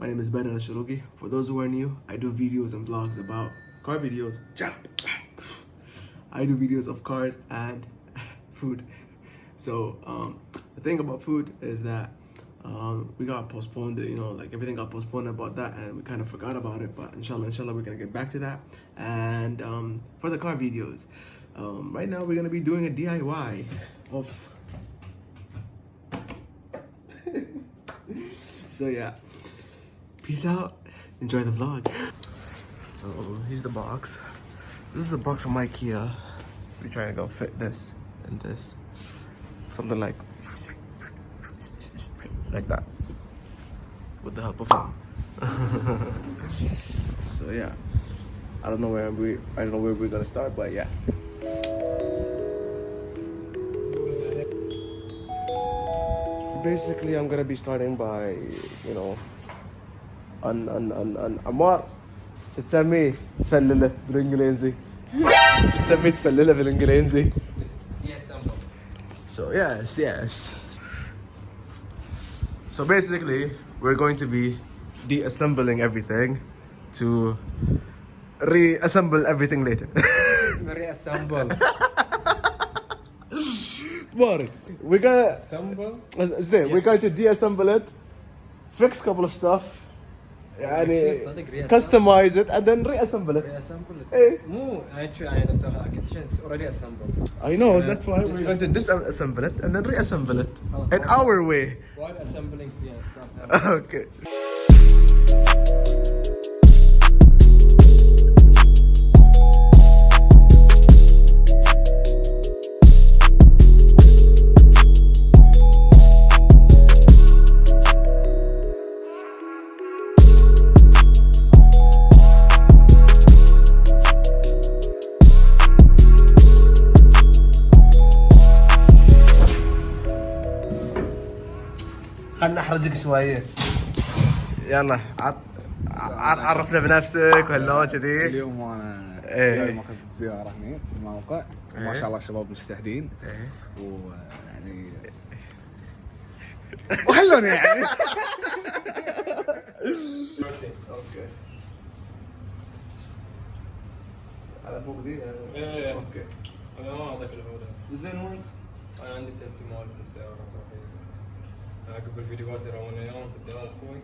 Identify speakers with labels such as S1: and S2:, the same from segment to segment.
S1: My name is Ben Al-Sharugi. For those who are new, I do videos and vlogs about car videos. I do videos of cars and food. So the thing about food is that we got postponed, like everything got postponed about that, and we kind of forgot about it. But inshallah, we're gonna get back to that. And for the car videos, right now we're gonna be doing a DIY of. So yeah, peace out. Enjoy the vlog. So here's the box. This is a box from Ikea. We're trying to go fit this and this, something like that, with the help of him. So yeah, I don't know where we're gonna start, but yeah. Basically, I'm gonna be starting by, Ammar, شو تسميه تفلله بالانجليزي؟ شو تسميه تفلله بالانجليزي؟ So yes. So basically, we're going to be deassembling everything to reassemble everything later.
S2: Reassemble.
S1: We're gonna we're going to deassemble it, fix a couple of stuff, customize it, and then reassemble it. Hey.
S2: It's already assembled.
S1: I know, that's why we're going to disassemble it and then reassemble it in our way.
S2: While assembling,
S1: Okay.
S2: خلنا نحرجك شويه.
S1: يلا عرفنا بنفسك وهاللون كذي.
S3: اليوم انا اخذت زياره هنا في الموقع، وما شاء الله شباب مجتهدين ويعني وخلوني يعني.
S1: اوكي. على فوق دي.
S2: ايه اوكي. انا ما اعطيك العوده.
S1: زين وانت؟
S2: انا عندي سيفتي مال في السياره. قبل فيديوهات يراونا اياهم في الدوام اخوي.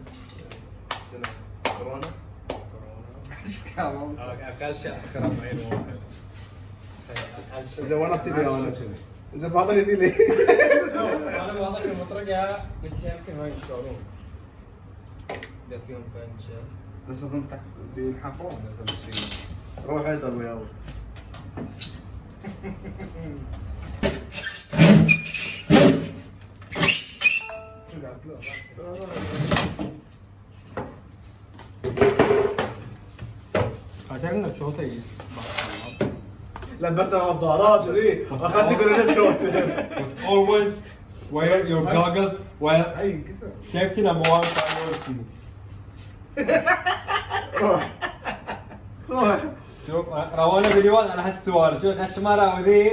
S1: شنو؟ كورونا؟
S2: اقل شيء خرب عين واحد.
S1: اذا وانا بتبي انا اذا بعضني ذي ليه؟
S2: انا بعطيك المطرقه قلت يمكن ما يشتغلون. اذا فيهم فنشه.
S3: بس لازم بينحفرون هذا الشيء.
S1: روح اضرب يا ابو.
S2: هتعمل شوطه
S1: لبسنا نظارات وذي واخذت كل شوت.
S2: always wear your goggles while safety number one priority.
S1: روح.
S2: شوف روانا فيديوهات على هالسوالف، شوف هالشمارة وذي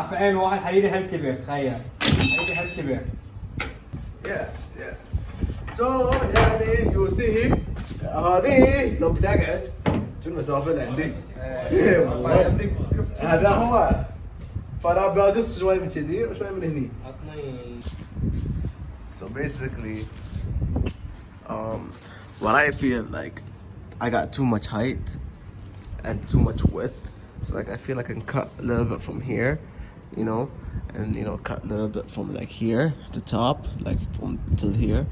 S2: في عين واحد حيجي هالكبير، تخيل حيجي هالكبير.
S1: Yes. So يعني you see هذه لو بتقعد شو المسافة اللي عندي؟ هذا هو. فأنا بقص شوي من كذي وشوي من هني. So basically, what I feel like I got too much height and too much width. So like I feel like I can cut a little bit from here, and cut a little bit from like here, the top, like from till here.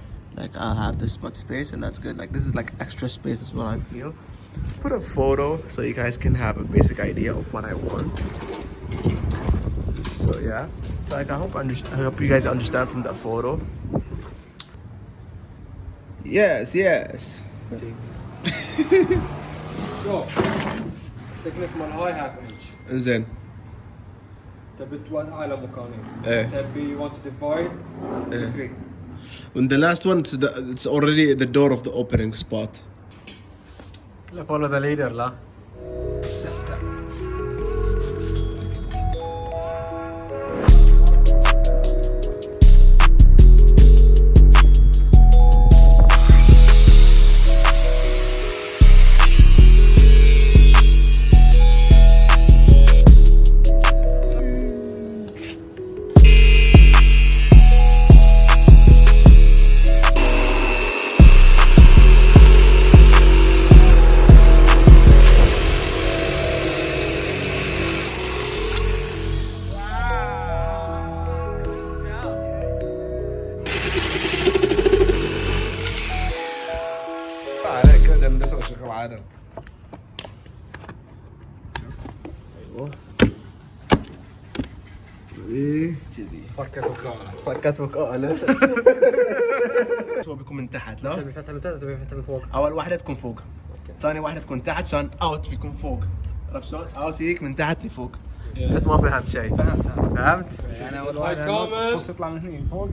S1: Like I'll have this much space, and that's good. Like this is like extra space. Is what I feel. Put a photo so you guys can have a basic idea of what I want. So yeah. So like I hope you guys understand from that photo. Yes.
S2: شوف thickness مال هاي half inch.
S1: زين.
S2: تبي توزع على مكانين.
S1: إيه.
S2: تبي want to divide into three.
S1: And the last one, it's already the door of the opening spot.
S2: Follow the leader, la.
S1: ايوه ايه كذي
S3: سكت وكالة.
S1: سكت وكالة. هو بيكون من تحت لا؟
S2: تبي فتحه من تحت تبي فتحه من فوق؟
S1: اول واحدة تكون فوق، ثاني واحدة تكون تحت عشان اوت بيكون فوق. عرفت شلون؟ اوت هيك من تحت لفوق. انت ما فهمت شيء. فهمت؟
S3: يعني اول واحدة الصوت يطلع من هنا فوق.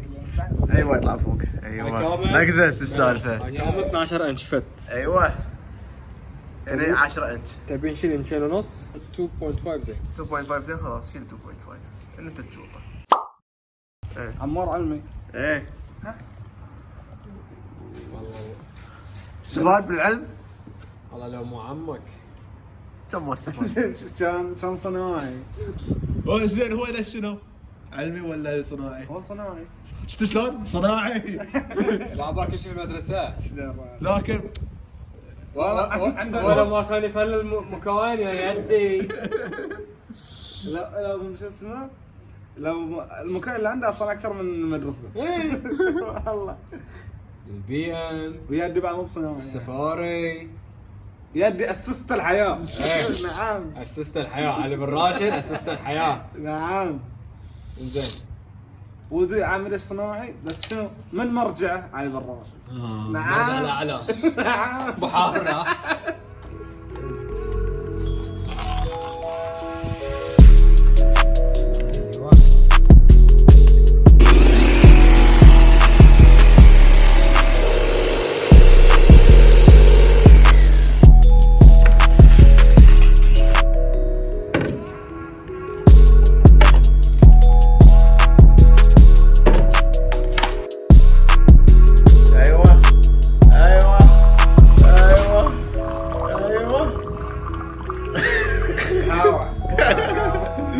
S1: ايوه يطلع فوق. ايوه لايك ذس السالفة.
S2: كم 12 انش فت.
S1: ايوه يعني 10 انش.
S2: تبي نشيل انشين ونص 2.5 زين.
S1: 2.5 زين خلاص شيل 2.5 اللي انت تشوفه. ايه
S3: عمار علمي.
S1: ايه
S2: والله
S1: استفاد بالعلم.
S2: والله لو مو عمك.
S1: كم ما استفاد.
S3: كان صناعي.
S1: هو زين هو ليش شنو؟ علمي ولا صناعي؟
S3: هو صناعي.
S1: شفت شلون؟ صناعي.
S2: لعبك ايش في المدرسة؟
S1: لكن
S2: ولا ما كان يفل مكوان يا يدي.
S3: لا شو اسمه؟ لو المكان اللي عنده اصلا اكثر من المدرسه. والله
S2: البي ام
S3: ويدي بعد مو بصناعي.
S2: السفاري
S3: يدي اسست الحياه. نعم
S2: اسست الحياة. علي بن راشد اسست الحياة.
S3: نعم.
S2: زين
S3: وذي عامل صناعي بس شنو؟ من مرجعه علي بن راشد.
S2: نعم على اعلى.
S3: نعم.
S2: بحارة.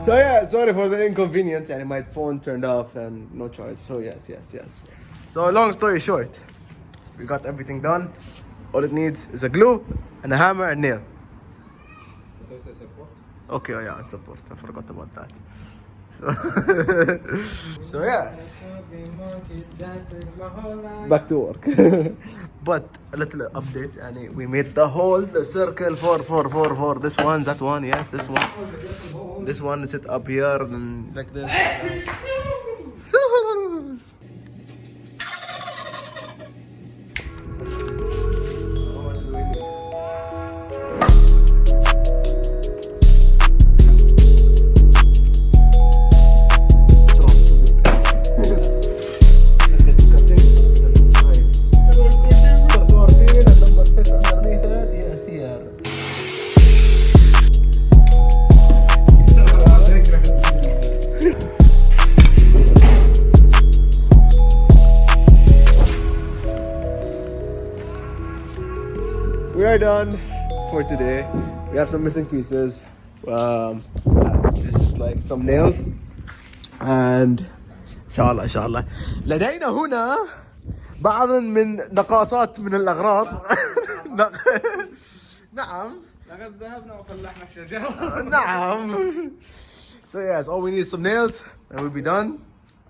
S1: So yeah, sorry for the inconvenience. And my phone turned off and no charge. So yes. So long story short, we got everything done. All it needs is a glue and a hammer and nail. Okay, oh yeah, and support. I forgot about that. So yes, back to work. But a little update, and we made the circle for this one, that one, yes, this one. This one is it up here and like this. We are done for today. We have some missing pieces. This is just like some nails. And إن شاء الله لدينا هنا بعض من نقاصات من الأغراض. نعم.
S3: لقد ذهبنا وفلحنا الشجرة.
S1: نعم. So yes, all we need is some nails and we'll be done.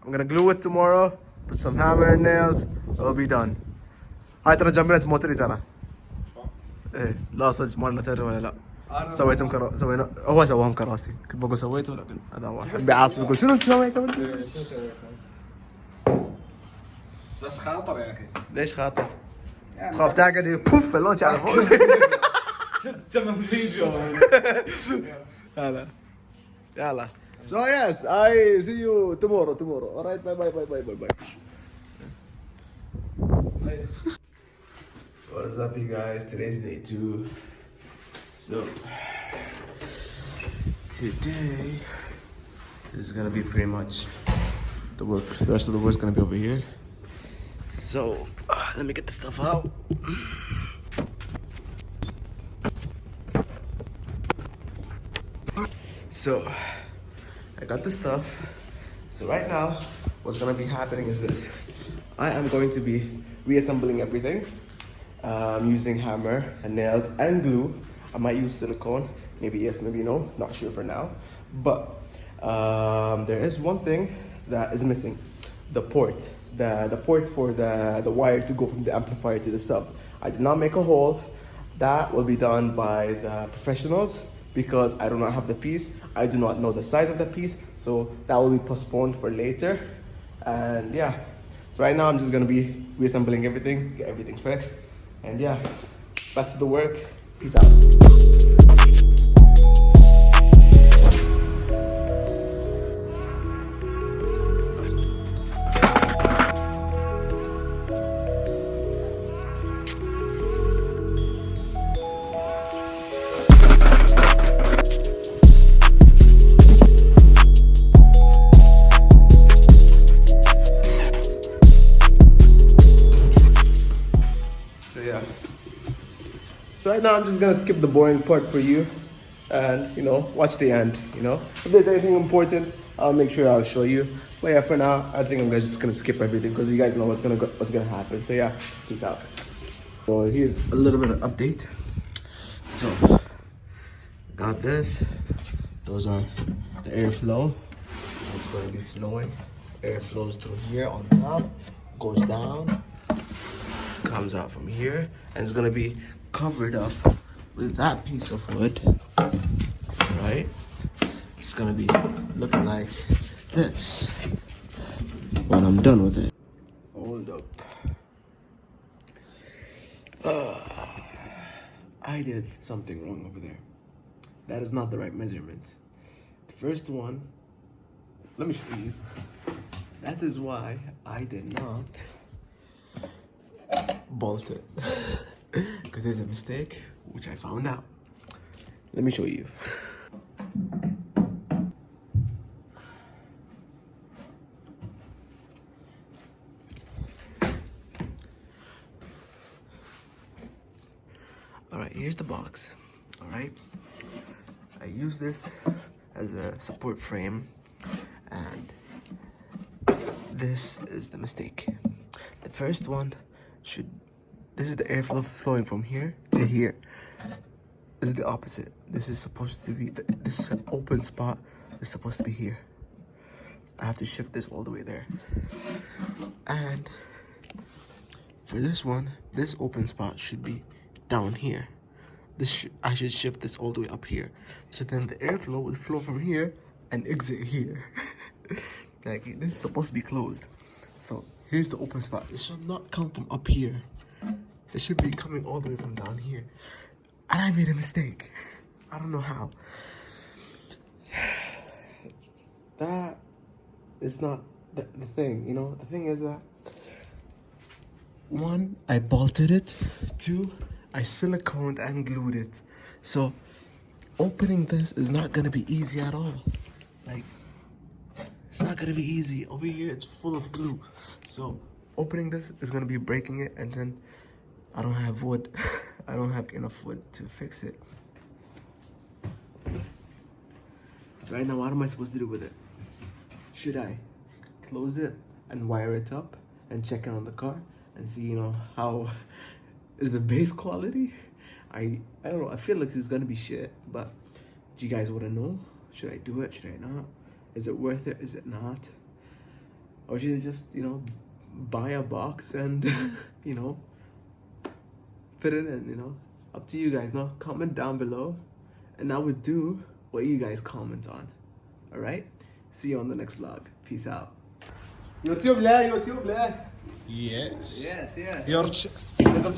S1: I'm gonna glue it tomorrow. Put some hammer and nails. We'll be done. هاي ترى جنبنا موتري ترى. ايه لا صدق ما لنا تدري ولا لا. سويتهم سوينا هو سواهم كراسي. كنت بقول سويته لكن هذا هو الحين بعاصم يقول شنو انت سويته؟
S3: بس خاطر يا اخي.
S1: ليش خاطر؟ تخاف تقعد بوف اللون على فوق.
S3: شفت كم فيديو.
S1: هلا يلا. So yes, I see you tomorrow. Alright, bye. What is up, you guys? Today's day 2. So today is gonna be pretty much the work. The rest of the work is gonna be over here. So let me get the stuff out. So I got the stuff. So right now, what's gonna be happening is this. I am going to be reassembling everything. Using hammer and nails and glue. I might use silicone, maybe yes, maybe no, not sure for now. But there is one thing that is missing: the port, the port for the wire to go from the amplifier to the sub. I did not make a hole. That will be done by the professionals because I do not have the piece. I do not know the size of the piece, so that will be postponed for later. And yeah, so right now I'm just gonna be reassembling everything, get everything fixed, and yeah, back to the work. Peace out. So right now I'm just gonna skip the boring part for you and, you know, watch the end, you know. If there's anything important, I'll make sure I'll show you. But yeah, for now, I think I'm just gonna skip everything because you guys know what's gonna happen. So yeah, peace out. So here's a little bit of update. So, got this. Those are the airflow. It's gonna be flowing. Air flows through here on top, goes down, comes out from here, and it's gonna be covered up with that piece of wood, right? It's gonna be looking like this when I'm done with it. Hold up. I did something wrong over there. That is not the right measurement. The first one, let me show you. That is why I did not bolt it. Because there's a mistake, which I found out. Let me show you. Alright, here's the box. Alright. I use this as a support frame, and this is the mistake. The first one should, this is the airflow flowing from here to here. This is the opposite. This is supposed to be, this is an open spot. It's supposed to be here. I have to shift this all the way there. And for this one, this open spot should be down here. I should shift this all the way up here. So then the airflow would flow from here and exit here. Like, this is supposed to be closed. So here's the open spot. It should not come from up here. It should be coming all the way from down here. And I made a mistake. I don't know how. That is not the thing, you know? The thing is that, one, I bolted it. Two, I siliconed and glued it. So opening this is not gonna be easy at all. Like, it's not gonna be easy. Over here, it's full of glue. So opening this is gonna be breaking it, and then I don't have wood. I don't have enough wood to fix it. So right now, what am I supposed to do with it? Should I close it and wire it up and check it on the car and see, you know, how is the base quality? I don't know. I feel like it's gonna be shit, but do you guys want to know? Should I do it? Should I not? Is it worth it? Is it not? Or should I just, you know, buy a box and, you know, fit it in, you know? Up to you guys. Now, comment down below, and I would do what you guys comment on. All right? See you on the next vlog. Peace out.
S2: يوتيوب لا يوتيوب لا.
S3: Yes.
S2: Yes, yes.
S3: Your channel.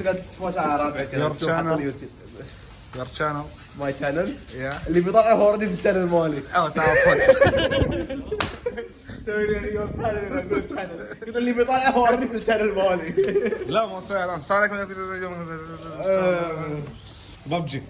S3: Your channel.
S1: My channel.
S3: Yeah.
S1: اللي بيطلع هورني بالchannel مالي.
S3: تعرفون.
S1: سوي لي your channel and your channel. قلت اللي بيطلع هورني بالchannel مالي.
S3: لا مو فعلا. صار لك ببجي.